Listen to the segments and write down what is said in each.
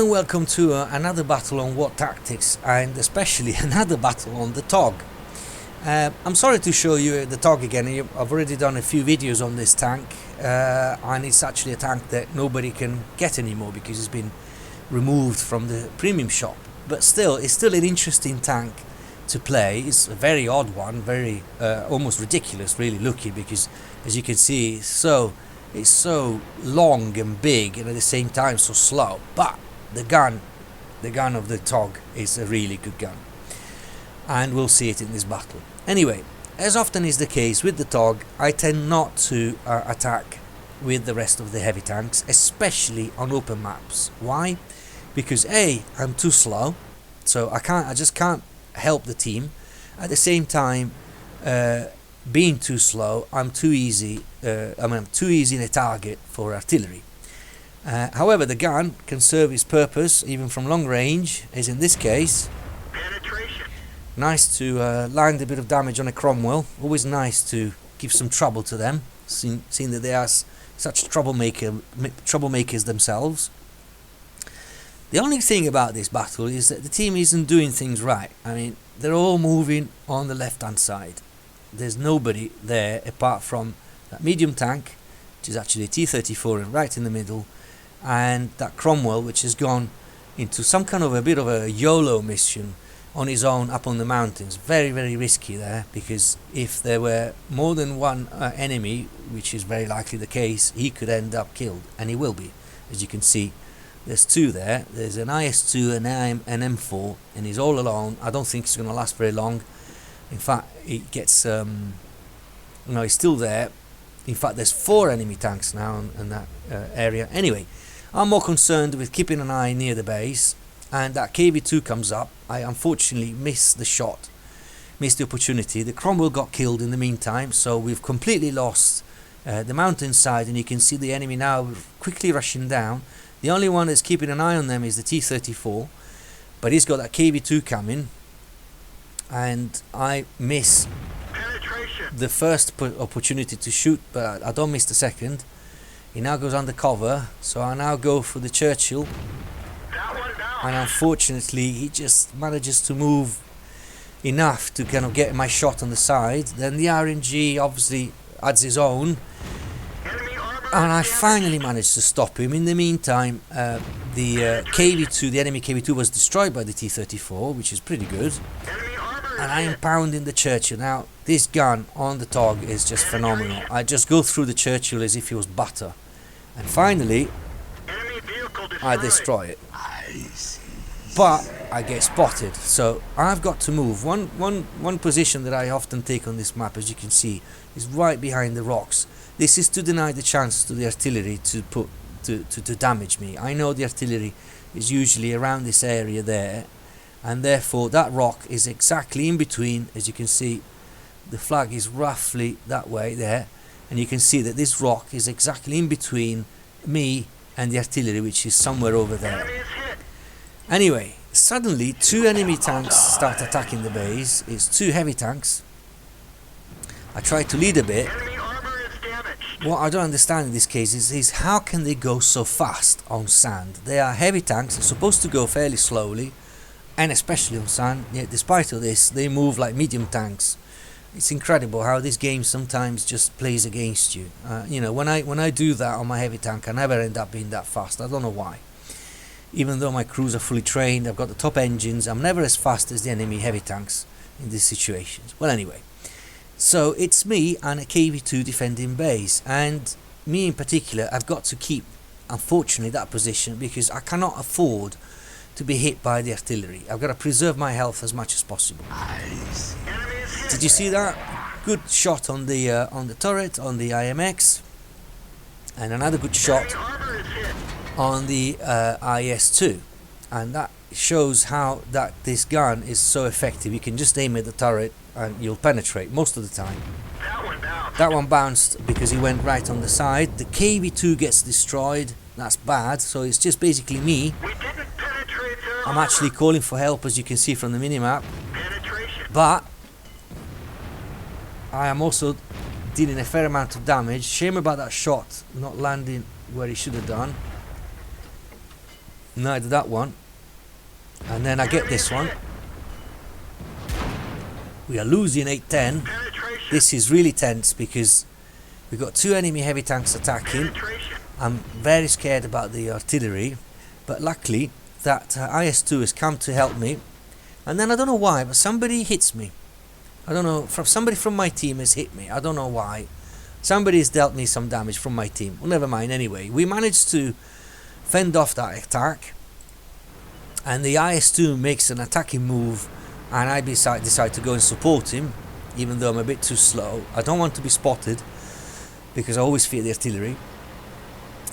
and welcome to another battle on WOT Tactics, and especially another battle on the TOG. I'm sorry to show you the TOG again. I've already done a few videos on this tank, and it's actually a tank that nobody can get anymore because it's been removed from the premium shop. But still, it's still an interesting tank to play. It's a very odd one, very almost ridiculous really looking, because as you can see it's so long and big and at the same time so slow. But the gun of the TOG is a really good gun, and we'll see it in this battle. Anyway, as often is the case with the TOG, I tend not to attack with the rest of the heavy tanks, especially on open maps. Why? Because A, I'm too slow, so I just can't help the team. At the same time, being too slow, I'm too easy. I'm too easy in a target for artillery. However, the gun can serve its purpose even from long range, as in this case. Penetration. Nice to land a bit of damage on a Cromwell. Always nice to give some trouble to them, seeing that they are such troublemakers themselves. The only thing about this battle is that the team isn't doing things right. I mean, they're all moving on the left-hand side. There's nobody there apart from that medium tank, which is actually a T-34 and right in the middle, and that Cromwell, which has gone into some kind of a bit of a YOLO mission on his own up on the mountains. Very, very risky there, because if there were more than one enemy, which is very likely the case, he could end up killed, and he will be. As you can see, there's two there. There's an IS-2 and an M4, and he's all alone. I don't think it's going to last very long. In fact, it gets he's still there. In fact, there's 4 enemy tanks now in that area. Anyway, I'm more concerned with keeping an eye near the base, and that KV-2 comes up. I unfortunately missed the shot, missed the opportunity. The Cromwell got killed in the meantime, so we've completely lost the mountainside, and you can see the enemy now quickly rushing down. The only one that's keeping an eye on them is the T-34, but he's got that KV-2 coming, and I miss the first opportunity to shoot, but I don't miss the second. He now goes undercover, so I now go for the Churchill, and unfortunately he just manages to move enough to kind of get my shot on the side. Then the RNG obviously adds his own, and I finally managed to stop him. In the meantime, the KV-2, the enemy KV-2, was destroyed by the T-34, which is pretty good. And I am pounding the Churchill. Now, this gun on the TOG is just phenomenal. I just go through the Churchill as if he was butter. And finally, I destroy it. But I get spotted, so I've got to move. One position that I often take on this map, as you can see, is right behind the rocks. This is to deny the chance to the artillery to damage me. I know the artillery is usually around this area there, and therefore that rock is exactly in between. As you can see, the flag is roughly that way there, and you can see that this rock is exactly in between me and the artillery, which is somewhere over there. Anyway, suddenly 2 enemy tanks start attacking the base. It's 2 heavy tanks. I try to lead a bit. What I don't understand in this case is how can they go so fast on sand? They are heavy tanks. They're supposed to go fairly slowly, and especially on sand. Yet despite all this, they move like medium tanks. It's incredible how this game sometimes just plays against you. When I do that on my heavy tank, I never end up being that fast. I don't know why. Even though my crews are fully trained, I've got the top engines, I'm never as fast as the enemy heavy tanks in these situations. Well, anyway, so it's me and a KV-2 defending base, and me in particular, I've got to keep, unfortunately, that position, because I cannot afford to be hit by the artillery. I've got to preserve my health as much as possible. Did you see that? Good shot on the turret, on the IMX, and another good shot on the IS-2, and that shows how this gun is so effective. You can just aim at the turret and you'll penetrate most of the time. That one bounced because he went right on the side. The KV-2 gets destroyed. That's bad. So it's just basically me. I'm actually calling for help, as you can see from the minimap, but I am also dealing a fair amount of damage. Shame about that shot not landing where he should have done. Neither that one. And then I get this one. We are losing 8-10. This is really tense because we've got 2 enemy heavy tanks attacking. I'm very scared about the artillery, but luckily that IS-2 has come to help me. And then I don't know why, but somebody hits me. I don't know, somebody from my team has hit me. I don't know why. Somebody has dealt me some damage from my team. Well, never mind. Anyway, we managed to fend off that attack, and the IS-2 makes an attacking move, and I decide to go and support him, even though I'm a bit too slow. I don't want to be spotted because I always fear the artillery,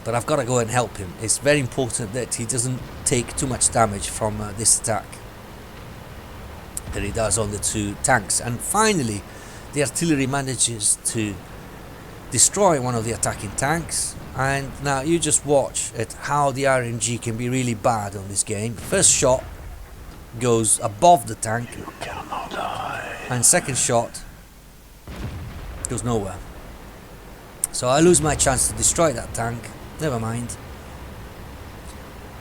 but I've got to go and help him. It's very important that he doesn't take too much damage from this attack that he does on the 2 tanks. And finally the artillery manages to destroy one of the attacking tanks, and now you just watch at how the RNG can be really bad on this game. First shot goes above the tank, and second shot goes nowhere. So I lose my chance to destroy that tank. Never mind.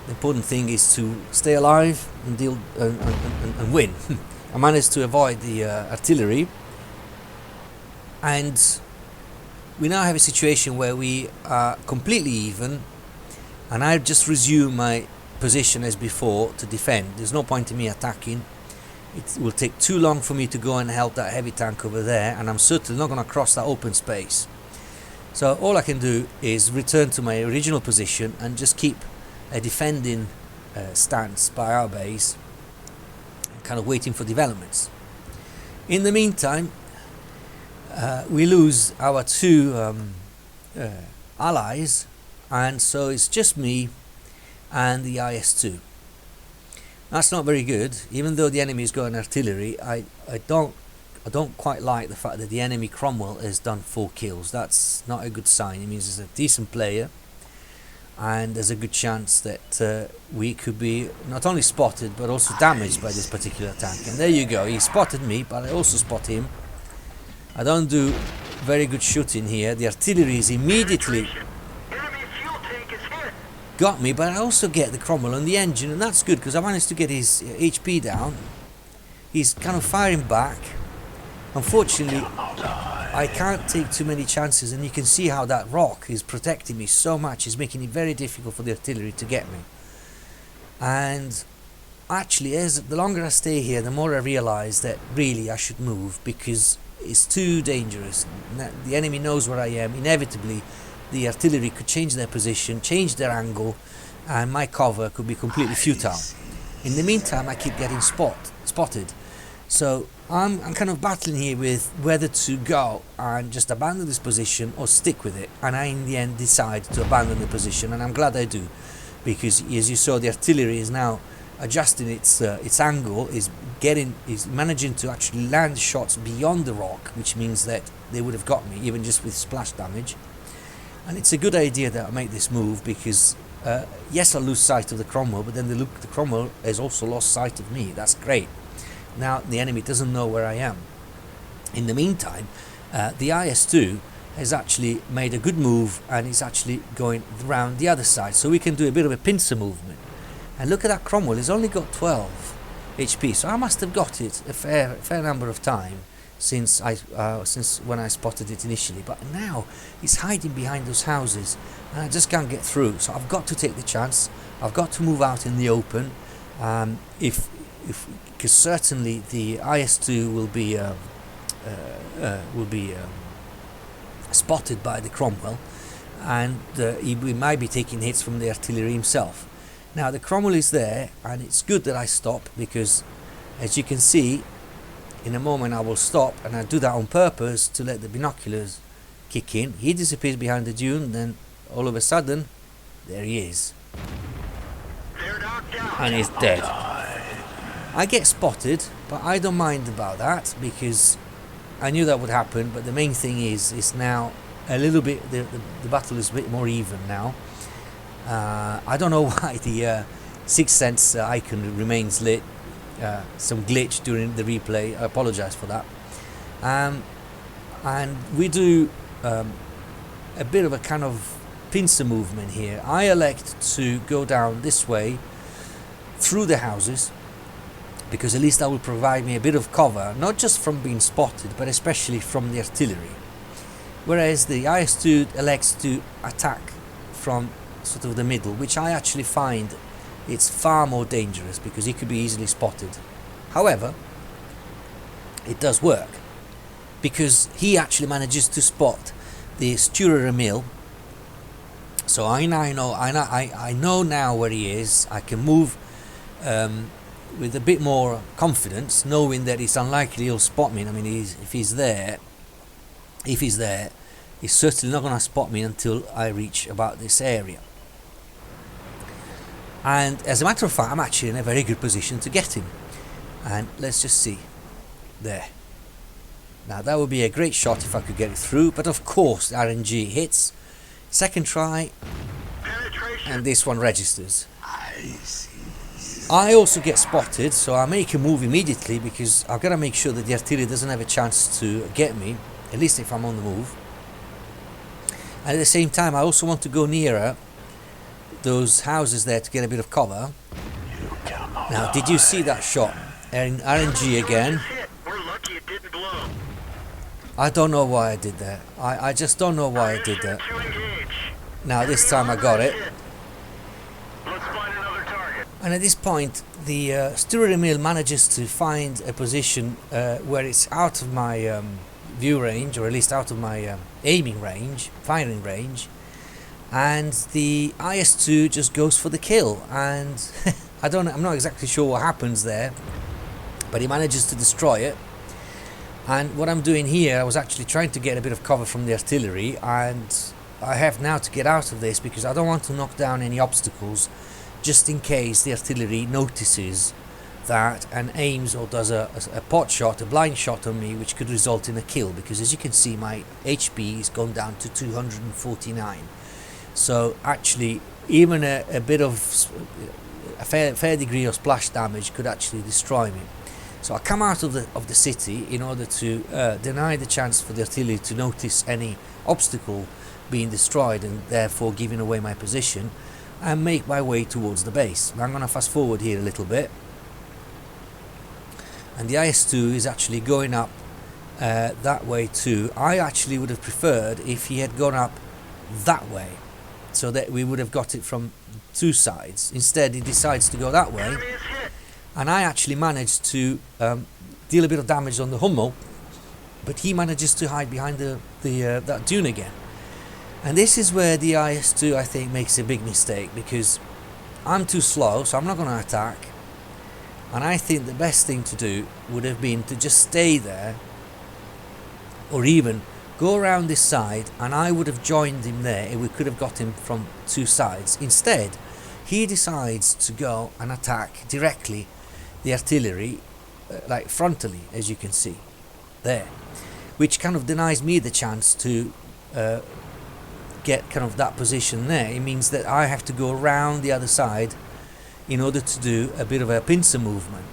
The important thing is to stay alive and deal and win. I managed to avoid the artillery, and we now have a situation where we are completely even, and I've just resumed my position as before to defend. There's no point in me attacking. It will take too long for me to go and help that heavy tank over there, and I'm certainly not going to cross that open space. So all I can do is return to my original position and just keep a defending stance by our base, kind of waiting for developments. In the meantime, we lose our 2 allies, and so it's just me and the IS-2. That's not very good. Even though the enemy is going artillery, I don't quite like the fact that the enemy Cromwell has done 4 kills. That's not a good sign. It means he's a decent player, and there's a good chance that we could be not only spotted but also damaged by this particular tank. And there you go, he spotted me, but I also spot him. I don't do very good shooting here. The artillery is immediately got me, but I also get the Cromwell on the engine, and that's good because I managed to get his HP down. He's kind of firing back. Unfortunately, I can't take too many chances, and you can see how that rock is protecting me so much. It's making it very difficult for the artillery to get me. And actually, as the longer I stay here, the more I realise that really I should move, because it's too dangerous. The enemy knows where I am. Inevitably, the artillery could change their position, change their angle, and my cover could be completely futile. In the meantime, I keep getting spotted. So I'm kind of battling here with whether to go and just abandon this position or stick with it. And I, in the end, decide to abandon the position, and I'm glad I do, because as you saw, the artillery is now adjusting its angle, is managing to actually land shots beyond the rock, which means that they would have got me even just with splash damage. And it's a good idea that I make this move, because yes, I lose sight of the Cromwell, but then the Cromwell has also lost sight of me. That's great. Now the enemy doesn't know where I am. In the meantime, the IS-2 has actually made a good move, and is actually going round the other side, so we can do a bit of a pincer movement. And look at that Cromwell, he's only got 12 HP, so I must have got it a fair number of time since when I spotted it initially. But now he's hiding behind those houses, and I just can't get through. So I've got to take the chance. I've got to move out in the open. Because certainly the IS-2 will be spotted by the Cromwell, and he might be taking hits from the artillery himself. Now the Cromwell is there, and it's good that I stop, because as you can see, in a moment I will stop, and I do that on purpose to let the binoculars kick in. He disappears behind the dune, then all of a sudden there he is, and he's dead. I get spotted, but I don't mind about that, because I knew that would happen. But the main thing is, it's now a little bit, the battle is a bit more even now. I don't know why the Sixth Sense icon remains lit. Some glitch during the replay. I apologize for that. And we do a bit of a kind of pincer movement here. I elect to go down this way through the houses, because at least that will provide me a bit of cover, not just from being spotted, but especially from the artillery. Whereas the IS-2 elects to attack from sort of the middle, which I actually find it's far more dangerous because he could be easily spotted. However, it does work because he actually manages to spot the Sturer Emil. So I know now where he is. I can move with a bit more confidence, knowing that it's unlikely he'll spot me. I mean, if he's there, he's certainly not going to spot me until I reach about this area. And as a matter of fact, I'm actually in a very good position to get him. And let's just see. There. Now that would be a great shot if I could get it through, but of course the RNG hits. Second try, and this one registers. I also get spotted, so I make a move immediately because I've got to make sure that the artillery doesn't have a chance to get me, at least if I'm on the move. And at the same time, I also want to go nearer those houses there to get a bit of cover. Now, did you see that shot? And RNG again. I don't know why I did that. I just don't know why I did that. Now, this time I got it. And at this point, the Sturer Emil manages to find a position where it's out of my view range, or at least out of my aiming range, firing range, and the IS-2 just goes for the kill. And I'm not exactly sure what happens there, but he manages to destroy it. And what I'm doing here, I was actually trying to get a bit of cover from the artillery, and I have now to get out of this because I don't want to knock down any obstacles, just in case the artillery notices that and aims or does a pot shot, a blind shot on me, which could result in a kill. Because as you can see, my HP has gone down to 249. So actually, even a bit of a fair degree of splash damage could actually destroy me. So I come out of the city in order to deny the chance for the artillery to notice any obstacle being destroyed and therefore giving away my position, and make my way towards the base. Now I'm going to fast forward here a little bit, and the IS-2 is actually going up that way too. I actually would have preferred if he had gone up that way, so that we would have got it from two sides. Instead, he decides to go that way, and I actually managed to deal a bit of damage on the Hummel, but he manages to hide behind that dune again. And this is where the IS-2, I think, makes a big mistake, because I'm too slow, so I'm not going to attack. And I think the best thing to do would have been to just stay there, or even go around this side, and I would have joined him there, and we could have got him from two sides. Instead, he decides to go and attack directly the artillery, like frontally, as you can see there, which kind of denies me the chance to get kind of that position there. It means that I have to go around the other side in order to do a bit of a pincer movement.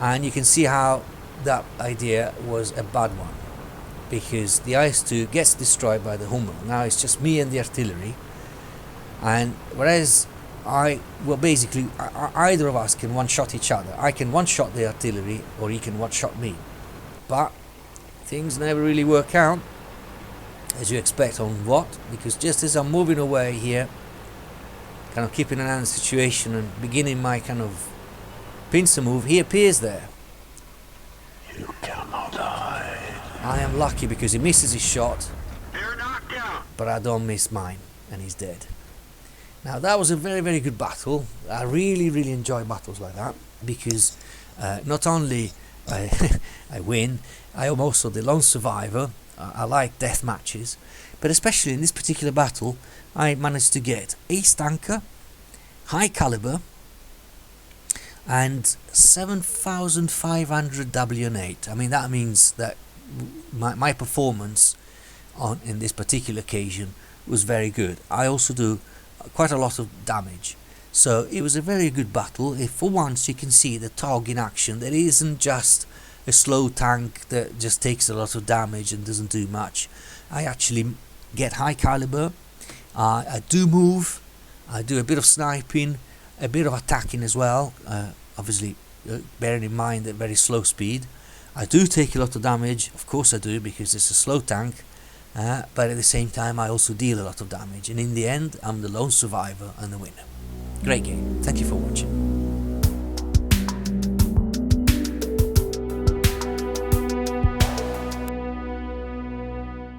And you can see how that idea was a bad one, because the IS-2 gets destroyed by the Hummel. Now it's just me and the artillery, and whereas basically either of us can one-shot each other. I can one-shot the artillery, or he can one-shot me. But things never really work out as you expect on WOT, because just as I'm moving away here, kind of keeping an eye on the situation and beginning my kind of pincer move, he appears there. You cannot hide. I am lucky because he misses his shot, They're knocked out. but I don't miss mine, and he's dead. Now that was a very, very good battle. I really, really enjoy battles like that, because not only I win, I am also the lone survivor. I like death matches, but especially in this particular battle, I managed to get Ace Tanker, High Caliber, and 7,500 WN8. I mean, that means that my performance in this particular occasion was very good. I also do quite a lot of damage, so it was a very good battle. If for once you can see the TOG in action, that isn't just a slow tank that just takes a lot of damage and doesn't do much. I actually get High Caliber, I do move, I do a bit of sniping, a bit of attacking as well, obviously bearing in mind at very slow speed. I do take a lot of damage, of course I do, because it's a slow tank, but at the same time I also deal a lot of damage, and in the end I'm the lone survivor and the winner. Great game, thank you for watching.